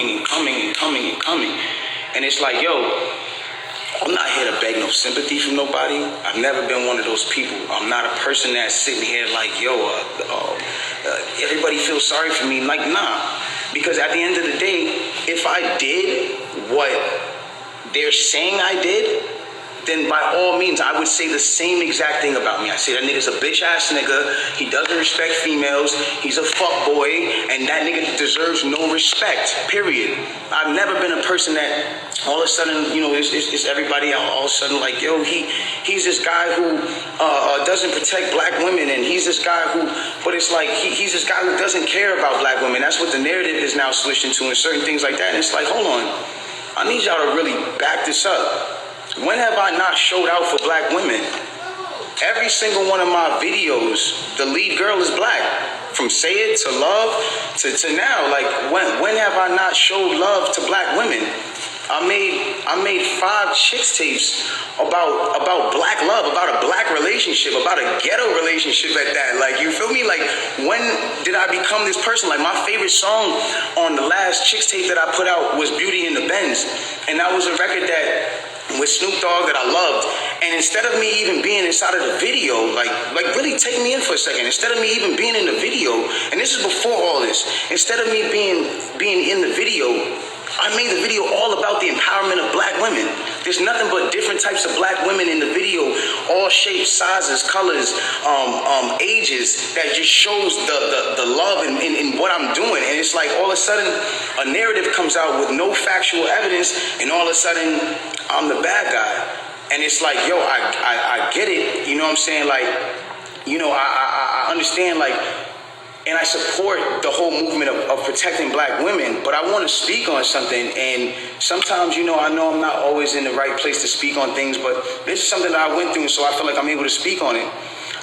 coming and coming and coming and coming. And it's like, yo, I'm not here to beg no sympathy from nobody. I've never been one of those people. I'm not a person that's sitting here like, yo, everybody feels sorry for me. Like, nah. Because at the end of the day, if I did what they're saying I did, then by all means, I would say the same exact thing about me. I say that nigga's a bitch-ass nigga. He doesn't respect females. He's a fuck boy, and that nigga deserves no respect, period. I've never been a person that all of a sudden, you know, it's everybody all of a sudden like, yo, he's this guy who doesn't protect black women, and he's this guy who, but it's like, he's this guy who doesn't care about black women. That's what the narrative is now switched into, and certain things like that. And it's like, hold on, I need y'all to really back this up. When have I not showed out for black women? Every single one of my videos, the lead girl is black. From Say It to Love to now. Like, when have I not showed love to black women? I made 5 chicks tapes about black love, about a black relationship, about a ghetto relationship at that. Like, you feel me? Like, when did I become this person? Like, my favorite song on the last chicks tape that I put out was Beauty in the Benz. And that was a record that with Snoop Dogg that I loved. And instead of me even being inside of the video, like really take me in for a second. Instead of me even being in the video, and this is before all this, instead of me being in the video, I made the video all about the empowerment of black women. There's nothing but different types of black women in the video, all shapes, sizes, colors, ages, that just shows the love in what I'm doing. And it's like all of a sudden a narrative comes out with no factual evidence, and all of a sudden I'm the bad guy. And it's like, yo, I get it. You know what I'm saying? Like, you know, I understand, like, and I support the whole movement of protecting black women, but I want to speak on something. And sometimes, you know I'm not always in the right place to speak on things, but this is something that I went through, so I feel like I'm able to speak on it.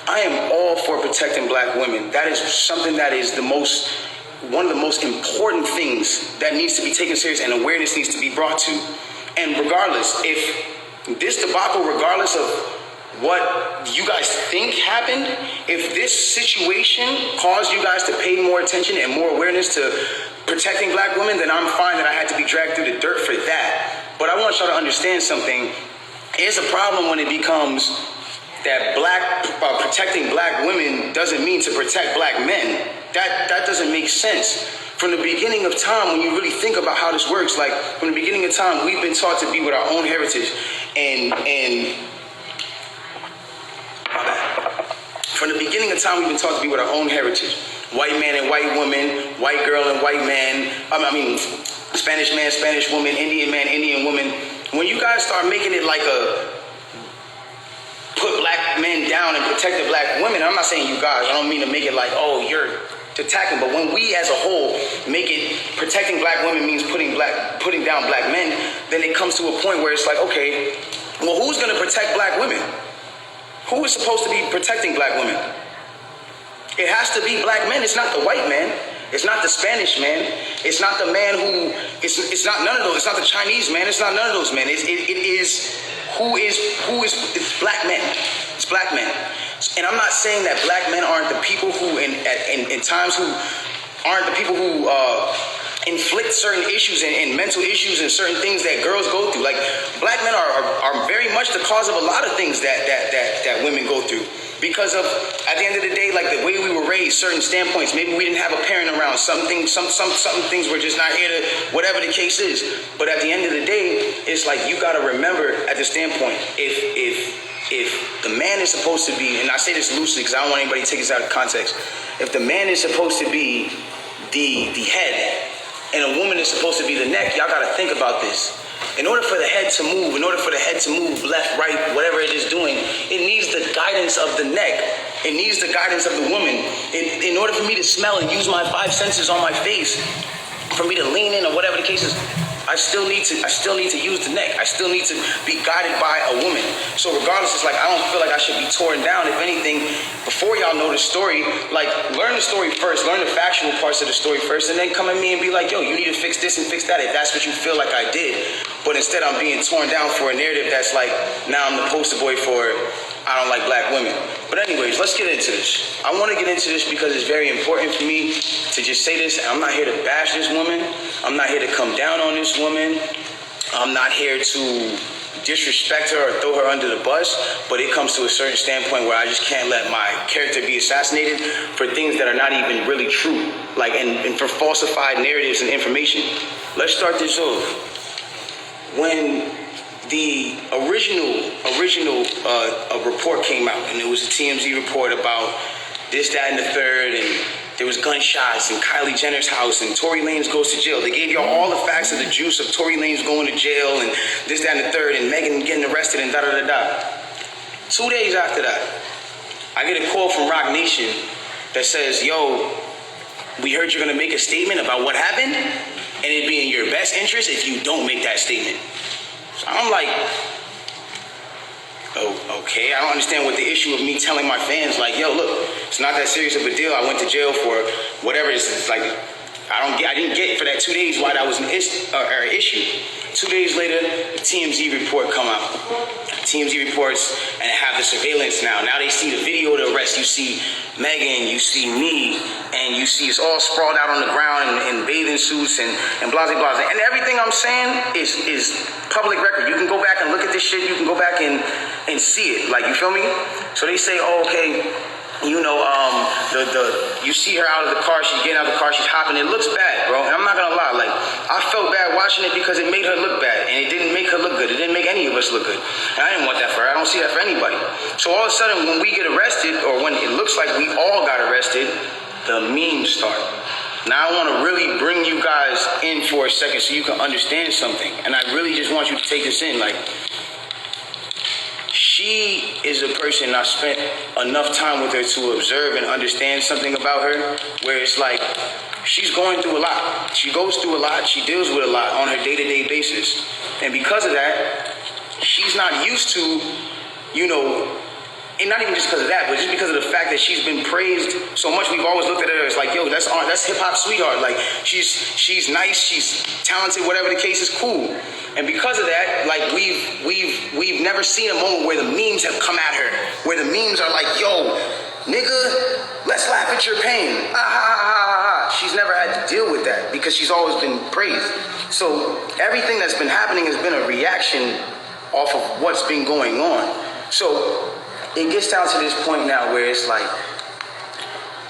I am all for protecting black women. That is something that is one of the most important things that needs to be taken serious, and awareness needs to be brought to. And regardless, if this debacle, regardless of what you guys think happened, if this situation caused you guys to pay more attention and more awareness to protecting black women, then I'm fine that I had to be dragged through the dirt for that. But I want y'all to understand something. It's a problem when it becomes that protecting black women doesn't mean to protect black men. That doesn't make sense. From the beginning of time, when you really think about how this works, like from the beginning of time, we've been taught to be with our own heritage, and from the beginning of time, we've been taught to be with our own heritage. White man and white woman, white girl and white man, Spanish man, Spanish woman, Indian man, Indian woman. When you guys start making it like put black men down and protect the black women, I'm not saying you guys, I don't mean to make it like, oh, you're attacking, but when we as a whole make it protecting black women means putting down black men, then it comes to a point where it's like, okay, well, who's gonna protect black women? Who is supposed to be protecting black women? It has to be black men. It's not the white man. It's not the Spanish man. It's not the man who, it's not none of those. It's not the Chinese man. It's not none of those men. It's black men. It's black men. And I'm not saying that black men aren't the people who in times who aren't the people who inflict certain issues and mental issues and certain things that girls go through. Like, black men are very much the cause of a lot of things that women go through. Because of, at the end of the day, like the way we were raised, certain standpoints, maybe we didn't have a parent around, some things were just not here to, whatever the case is. But at the end of the day, it's like, you gotta remember at the standpoint, if the man is supposed to be, and I say this loosely because I don't want anybody to take this out of context, if the man is supposed to be the head, and a woman is supposed to be the neck, y'all gotta think about this. In order for the head to move, left, right, whatever it is doing, it needs the guidance of the neck. It needs the guidance of the woman. In order for me to smell and use my 5 senses on my face, for me to lean in or whatever the case is, I still need to use the neck. I still need to be guided by a woman. So regardless, it's like, I don't feel like I should be torn down. If anything, before y'all know the story, like, learn the story first, learn the factual parts of the story first, and then come at me and be like, yo, you need to fix this and fix that, if that's what you feel like I did. But instead, I'm being torn down for a narrative that's like, now I'm the poster boy for I don't like black women. But anyways, let's get into this. I want to get into this because it's very important for me to just say this. I'm not here to bash this woman. I'm not here to come down on this woman. I'm not here to disrespect her or throw her under the bus, but it comes to a certain standpoint where I just can't let my character be assassinated for things that are not even really true, like and for falsified narratives and information. Let's start this off. When the original report came out, and it was a TMZ report about this, that, and the third, and there was gunshots in Kylie Jenner's house, and Tory Lanez goes to jail. They gave y'all all the facts of the juice of Tory Lanez going to jail, and this, that, and the third, and Megan getting arrested, and da-da-da-da. 2 days after that, I get a call from Rock Nation that says, yo, we heard you're going to make a statement about what happened, and it'd be in your best interest if you don't make that statement. So I'm like, oh, okay, I don't understand what the issue of me telling my fans, like, yo, look, it's not that serious of a deal. I went to jail for whatever. It's like, I didn't get for that 2 days why that was an issue. 2 days later, the TMZ report come out. TMZ reports and have the surveillance now. Now they see the video of the arrest. You see Megan, you see me, and you see it's all sprawled out on the ground in bathing suits and blah, blah, blah. And everything I'm saying is public record. You can go back and look at this shit. You can go back and see it. Like, you feel me? So they say, oh, okay, you know, you see her out of the car, she's getting out of the car, she's hopping. It looks bad, bro. And I'm not gonna lie, like, I felt bad watching it because it made her look bad, and it didn't make her look good. It didn't make any of us look good. And I didn't want that for her. I don't see that for anybody. So all of a sudden, when we get arrested, or when it looks like we all got arrested, the memes start. Now I want to really bring you guys in for a second so you can understand something. And I really just want you to take this in, like, she is a person I spent enough time with her to observe and understand something about her, where it's like she's going through a lot. She goes through a lot. She deals with a lot on her day-to-day basis. And because of that, she's not used to, you know, and not even just because of that, but just because of the fact that she's been praised so much. We've always looked at her as like, yo, that's hip-hop sweetheart. Like, she's nice, she's talented, whatever the case is, cool. And because of that, like, we've never seen a moment where the memes have come at her, where the memes are like, yo, nigga, let's laugh at your pain. Ah, ha, ha, ha, ha. She's never had to deal with that because she's always been praised. So everything that's been happening has been a reaction off of what's been going on. So it gets down to this point now where it's like,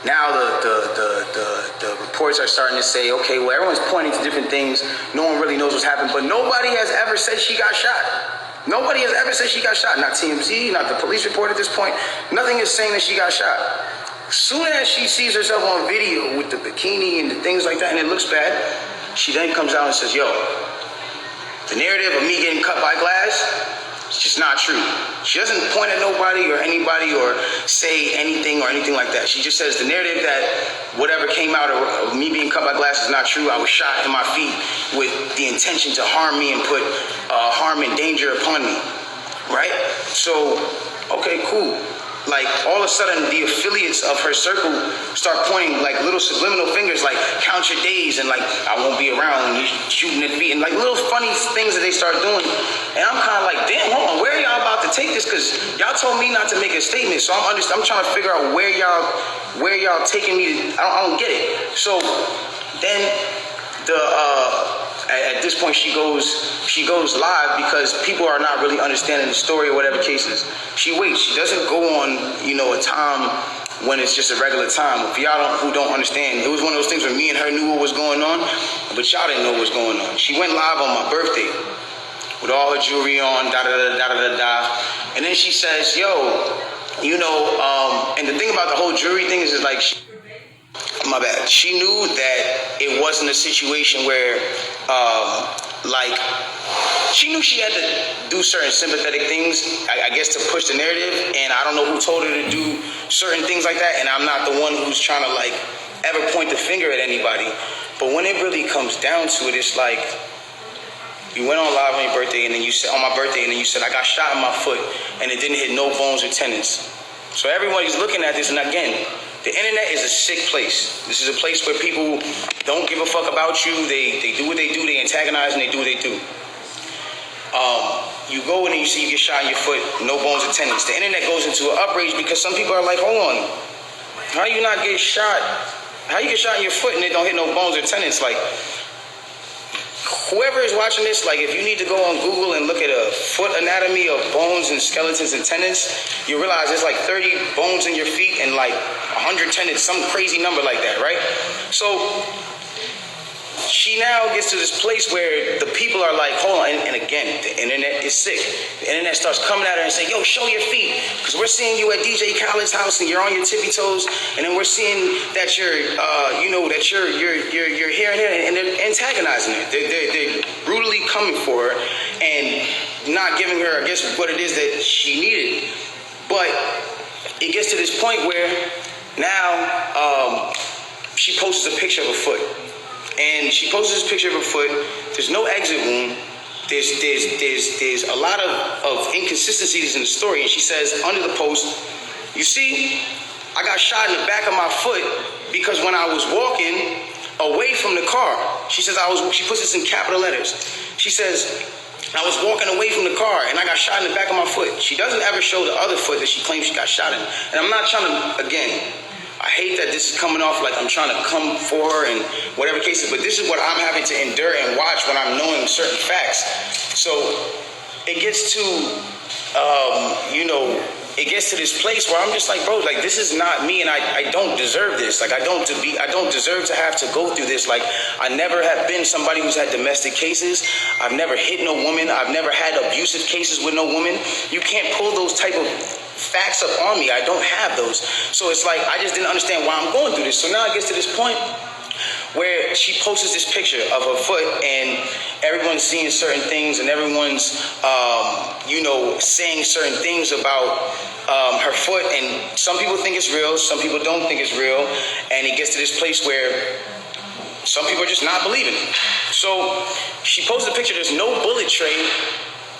now the reports are starting to say, okay, well, everyone's pointing to different things. No one really knows what's happened, but nobody has ever said she got shot. Nobody has ever said she got shot. Not TMZ, not the police report at this point. Nothing is saying that she got shot. Soon as she sees herself on video with the bikini and the things like that, and it looks bad, she then comes out and says, yo, the narrative of me getting cut by glass, it's just not true. She doesn't point at nobody or anybody or say anything or anything like that. She just says the narrative that whatever came out of me being cut by glass is not true. I was shot in my feet with the intention to harm me and put harm and danger upon me, right? So, okay, cool. Like, all of a sudden, the affiliates of her circle start pointing, like, little subliminal fingers, like, count your days, and, like, I won't be around when you're shooting at me, and, like, little funny things that they start doing. And I'm kind of like, damn, hold on, where are y'all about to take this? Because y'all told me not to make a statement, so I'm trying to figure out where y'all taking me. I don't get it. So then at this point, she goes live because people are not really understanding the story or whatever cases. She waits. She doesn't go on, you know, a time when it's just a regular time. For y'all who don't understand, it was one of those things where me and her knew what was going on, but y'all didn't know what was going on. She went live on my birthday with all her jewelry on, da-da-da-da-da-da-da. And then she says, yo, you know, and the thing about the whole jewelry thing is like, my bad. She knew that it wasn't a situation where, like, she knew she had to do certain sympathetic things, I guess, to push the narrative. And I don't know who told her to do certain things like that. And I'm not the one who's trying to, like, ever point the finger at anybody. But when it really comes down to it, it's like, you went on live on your birthday, and then you said, on my birthday, and then you said, I got shot in my foot, and it didn't hit no bones or tendons. So everybody's looking at this, and again, the internet is a sick place. This is a place where people don't give a fuck about you. They do what they do. They antagonize and they do what they do. you go in and you see you get shot in your foot, no bones or tendons. The internet goes into an outrage because some people are like, hold on, how you not get shot? How you get shot in your foot and it don't hit no bones or tendons? Like, whoever is watching this, like, if you need to go on Google and look at a foot anatomy of bones and skeletons and tendons, you realize there's like 30 bones in your feet and like 100 tendons, some crazy number like that, right? So she now gets to this place where the people are like, hold on, and again, the internet is sick. The internet starts coming at her and saying, yo, show your feet, because we're seeing you at DJ Khaled's house and you're on your tippy toes, and then we're seeing that you're here and there, and they're antagonizing her. They're brutally coming for her and not giving her, I guess, what it is that she needed. But it gets to this point where now she posts a picture of a foot. And she posts this picture of her foot. There's no exit wound. There's a lot of inconsistencies in the story. And she says under the post, you see, I got shot in the back of my foot because when I was walking away from the car, she says she puts this in capital letters. She says, I was walking away from the car and I got shot in the back of my foot. She doesn't ever show the other foot that she claims she got shot in. And I'm not trying to, again, I hate that this is coming off like I'm trying to come for her and whatever cases, but this is what I'm having to endure and watch when I'm knowing certain facts. So it gets to, it gets to this place where I'm just like, bro, like, this is not me, and I don't deserve this. Like, I don't deserve to have to go through this. Like, I never have been somebody who's had domestic cases. I've never hit no woman. I've never had abusive cases with no woman. You can't pull those type of facts up on me. I don't have those. So it's like, I just didn't understand why I'm going through this. So now it gets to this point where she posts this picture of her foot and everyone's seeing certain things and everyone's, saying certain things about her foot, and some people think it's real, some people don't think it's real, and it gets to this place where some people are just not believing it. So she posts a picture, there's no bullet tray.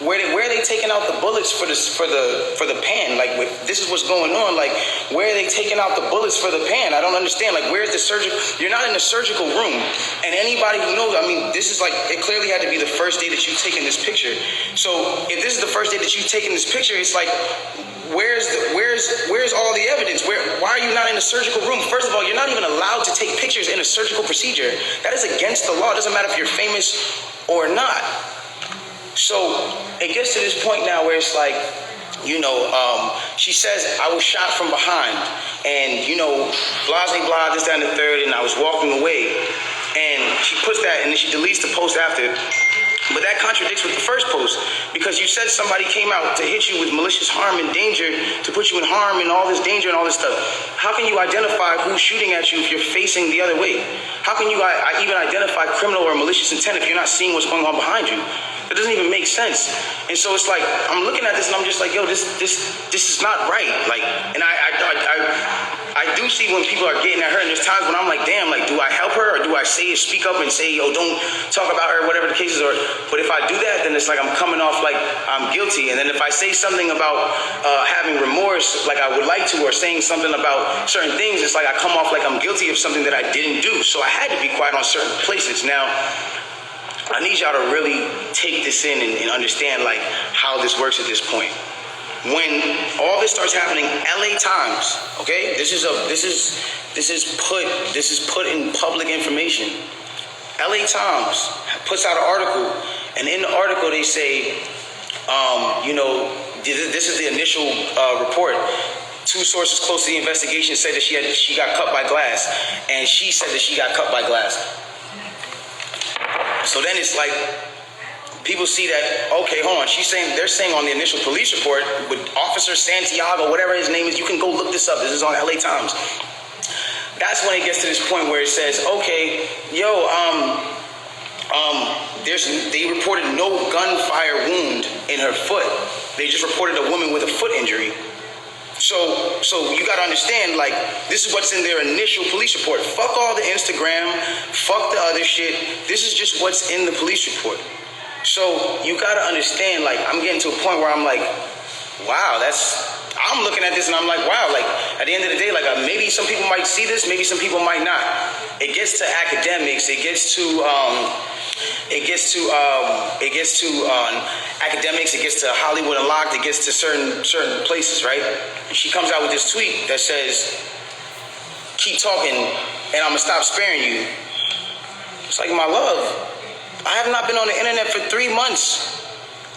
Where are they taking out the bullets for the pan? Like, this is what's going on. Like, where are they taking out the bullets for the pan? I don't understand. Like, where's the surgical? You're not in the surgical room. And anybody who knows, I mean, this is like, it clearly had to be the first day that you've taken this picture. So if this is the first day that you've taken this picture, it's like, where's all the evidence? Why are you not in the surgical room? First of all, you're not even allowed to take pictures in a surgical procedure. That is against the law. It doesn't matter if you're famous or not. So it gets to this point now where it's like, she says, I was shot from behind and, blah, blah, blah, this, that, and the third, and I was walking away. And she puts that and then she deletes the post after. But that contradicts with the first post, because you said somebody came out to hit you with malicious harm and danger, to put you in harm and all this danger and all this stuff. How can you identify who's shooting at you if you're facing the other way? How can you even identify criminal or malicious intent if you're not seeing what's going on behind you? It doesn't even make sense. And so it's like, I'm looking at this and I'm just like, yo, this is not right. Like, and I do see when people are getting at her, and there's times when I'm like, damn, like, do I help her or do I speak up and say, yo, don't talk about her, whatever the case is? But if I do that, then it's like I'm coming off like I'm guilty. And then if I say something about having remorse, like I would like to, or saying something about certain things, it's like I come off like I'm guilty of something that I didn't do. So I had to be quiet on certain places. Now, I need y'all to really take this in and understand like how this works at this point. When all this starts happening, LA Times, okay? This is put in public information. LA Times puts out an article, and in the article they say, this is the initial report. Two sources close to the investigation said that she got cut by glass, and she said that she got cut by glass. So then it's like, people see that, okay, hold on, they're saying on the initial police report with Officer Santiago, whatever his name is, you can go look this up, this is on LA Times. That's when it gets to this point where it says, okay, they reported no gunfire wound in her foot. They just reported a woman with a foot injury. So you got to understand, like, this is what's in their initial police report. Fuck all the Instagram, fuck the other shit. This is just what's in the police report. So you got to understand, like, I'm getting to a point where I'm like, wow, I'm looking at this and I'm like, wow, like, at the end of the day, like, maybe some people might see this, maybe some people might not. It gets to academics, it gets to academics, it gets to Hollywood Unlocked, it gets to certain places, right? And she comes out with this tweet that says, "Keep talking, and I'm gonna stop sparing you." It's like, my love, I have not been on the internet for 3 months.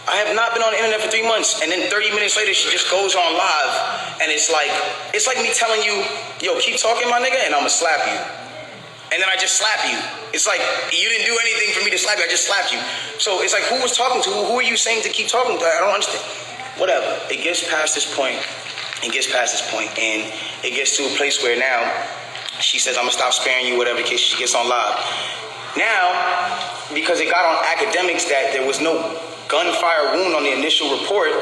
I have not been on the internet for 3 months. And then 30 minutes later, she just goes on live. And it's like me telling you, yo, keep talking, my nigga, and I'm gonna slap you. And then I just slap you. It's like, you didn't do anything for me to slap you, I just slapped you. So it's like, who was talking to? Who are you saying to keep talking to? I don't understand. Whatever. It gets past this point. And it gets to a place where now she says, I'm gonna stop sparing you, whatever the case. She gets on live. Now, because it got on academics that there was no gunfire wound on the initial report,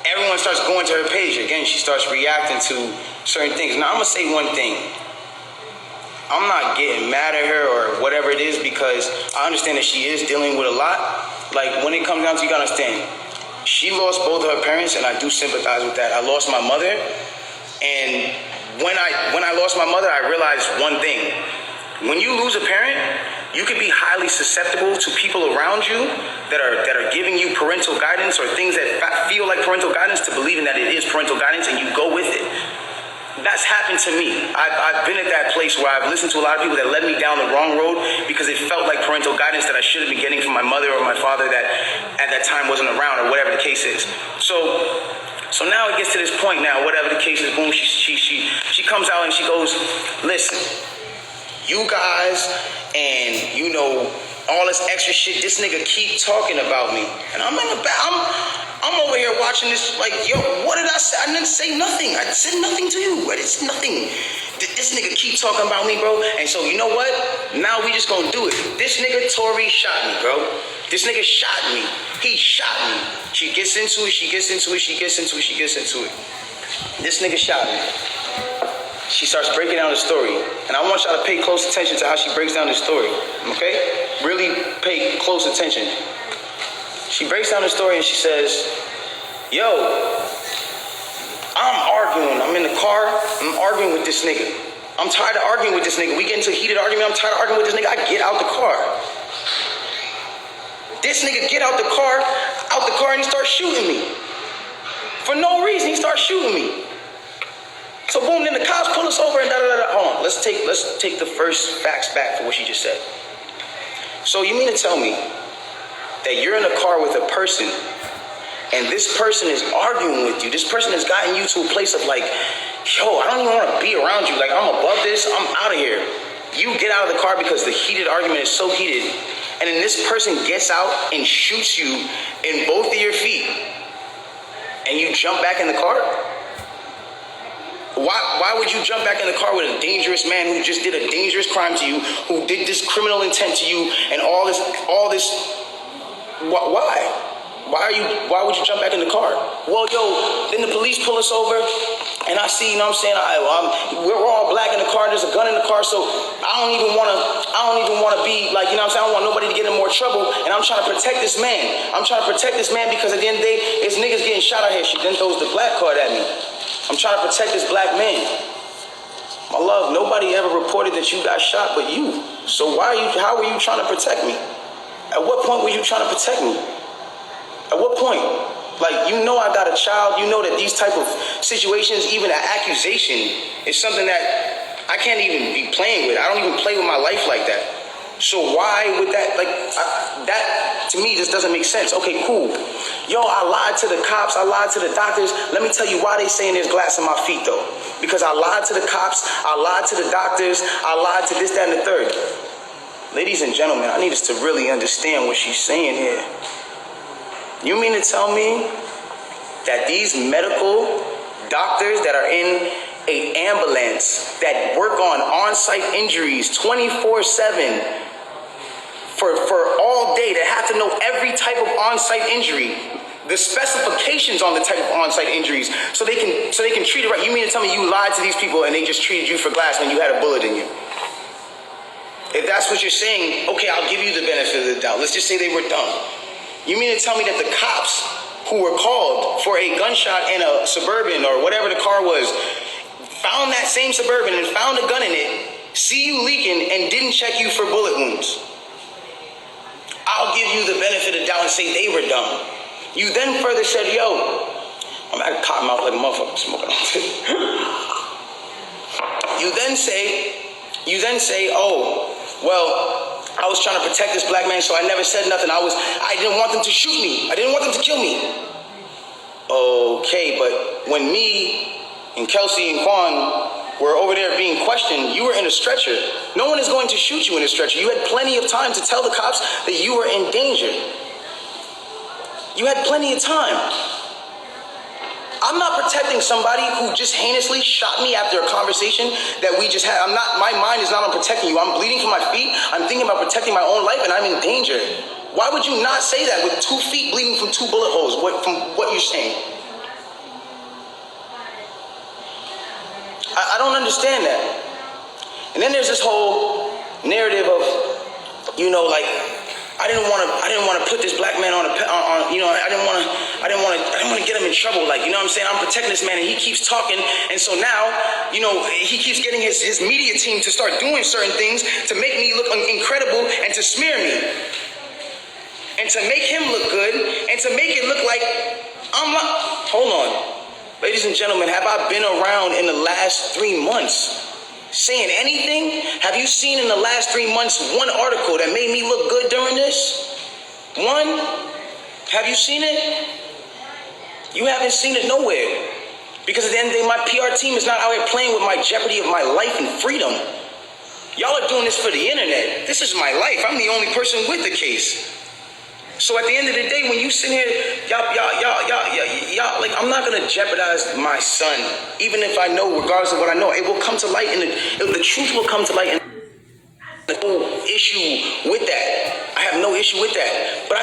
everyone starts going to her page. Again, she starts reacting to certain things. Now, I'm going to say one thing. I'm not getting mad at her or whatever it is, because I understand that she is dealing with a lot. Like, when it comes down to, you got to understand, she lost both of her parents, and I do sympathize with that. I lost my mother, and when I lost my mother, I realized one thing. When you lose a parent, you can be highly susceptible to people around you that are giving you parental guidance or things that feel like parental guidance, to believing that it is parental guidance, and you go with it. That's happened to me. I've been at that place where I've listened to a lot of people that led me down the wrong road because it felt like parental guidance that I should have been getting from my mother or my father that at that time wasn't around, or whatever the case is. So now it gets to this point now, whatever the case is, boom, she comes out and she goes, listen, you guys and, you know, all this extra shit, this nigga keep talking about me. And I'm in the back, I'm over here watching this like, yo, what did I say? I didn't say nothing. I said nothing to you. It's nothing. This nigga keep talking about me, bro. And so, you know what? Now we just gonna do it. This nigga Tory shot me, bro. This nigga shot me. He shot me. She gets into it. This nigga shot me. She starts breaking down the story. And I want y'all to pay close attention to how she breaks down the story. Okay? Really pay close attention. She breaks down the story and she says, yo, I'm arguing. I'm in the car. I'm arguing with this nigga. I'm tired of arguing with this nigga. We get into a heated argument. I'm tired of arguing with this nigga. I get out the car. This nigga get out the car and he starts shooting me. For no reason, he starts shooting me. So boom, then the cops pull us over and da-da-da-da. Hold on, let's take the first facts back for what she just said. So you mean to tell me that you're in a car with a person and this person is arguing with you? This person has gotten you to a place of like, yo, I don't even want to be around you. Like, I'm above this, I'm out of here. You get out of the car because the heated argument is so heated, and then this person gets out and shoots you in both of your feet, and you jump back in the car? Why would you jump back in the car with a dangerous man who just did a dangerous crime to you, who did this criminal intent to you, and all this? Why? Why would you jump back in the car? Well, yo, then the police pull us over, and I see, you know what I'm saying, we're all black in the car, there's a gun in the car, so I don't even want to be like, you know what I'm saying, I don't want nobody to get in more trouble, and I'm trying to protect this man. Because at the end of the day, it's niggas getting shot out here. She then throws the black card at me. I'm trying to protect this black man. My love, nobody ever reported that you got shot but you. So how were you trying to protect me? At what point were you trying to protect me? At what point? Like, you know I got a child. You know that these type of situations, even an accusation, is something that I can't even be playing with. I don't even play with my life like that. So why would that, like, that to me just doesn't make sense. Okay, cool. Yo, I lied to the cops. I lied to the doctors. Let me tell you why they saying there's glass in my feet, though. Because I lied to the cops. I lied to the doctors. I lied to this, that, and the third. Ladies and gentlemen, I need us to really understand what she's saying here. You mean to tell me that these medical doctors that are in an ambulance that work on-site injuries 24/7 for all day, that have to know every type of on-site injury, the specifications on the type of on-site injuries, so they can treat it right? You mean to tell me you lied to these people and they just treated you for glass when you had a bullet in you? If that's what you're saying, okay, I'll give you the benefit of the doubt. Let's just say they were dumb. You mean to tell me that the cops who were called for a gunshot in a Suburban or whatever the car was, found that same Suburban and found a gun in it, see you leaking, and didn't check you for bullet wounds? give you the benefit of the doubt and say they were dumb. You then further said, yo, I'm at a cotton mouth like a motherfucker smoking on it. You then say, oh, well, I was trying to protect this black man, so I never said nothing. I didn't want them to shoot me. I didn't want them to kill me. Okay, but when me and Kelsey and Quan were over there being questioned, you were in a stretcher. No one is going to shoot you in a stretcher. You had plenty of time to tell the cops that you were in danger. You had plenty of time. I'm not protecting somebody who just heinously shot me after a conversation that we just had. My mind is not on protecting you. I'm bleeding from my feet. I'm thinking about protecting my own life, and I'm in danger. Why would you not say that with 2 feet bleeding from 2 bullet holes, from what you're saying? I don't understand that. And then there's this whole narrative of, you know, like, I didn't want to put this black man on you know, I didn't want to get him in trouble. Like, you know what I'm saying? I'm protecting this man, and he keeps talking. And so now, you know, he keeps getting his media team to start doing certain things to make me look incredible and to smear me. And to make him look good and to make it look like I'm not. Hold on. Ladies and gentlemen, have I been around in the last 3 months saying anything? Have you seen in the last 3 months one article that made me look good during this? One? Have you seen it? You haven't seen it nowhere. Because at the end of the day, my PR team is not out here playing with my jeopardy of my life and freedom. Y'all are doing this for the internet. This is my life. I'm the only person with the case. So at the end of the day, when you sit here, y'all, like, I'm not gonna jeopardize my son, even if I know, regardless of what I know, it will come to light, and the truth will come to light. And no issue with that. I have no issue with that. But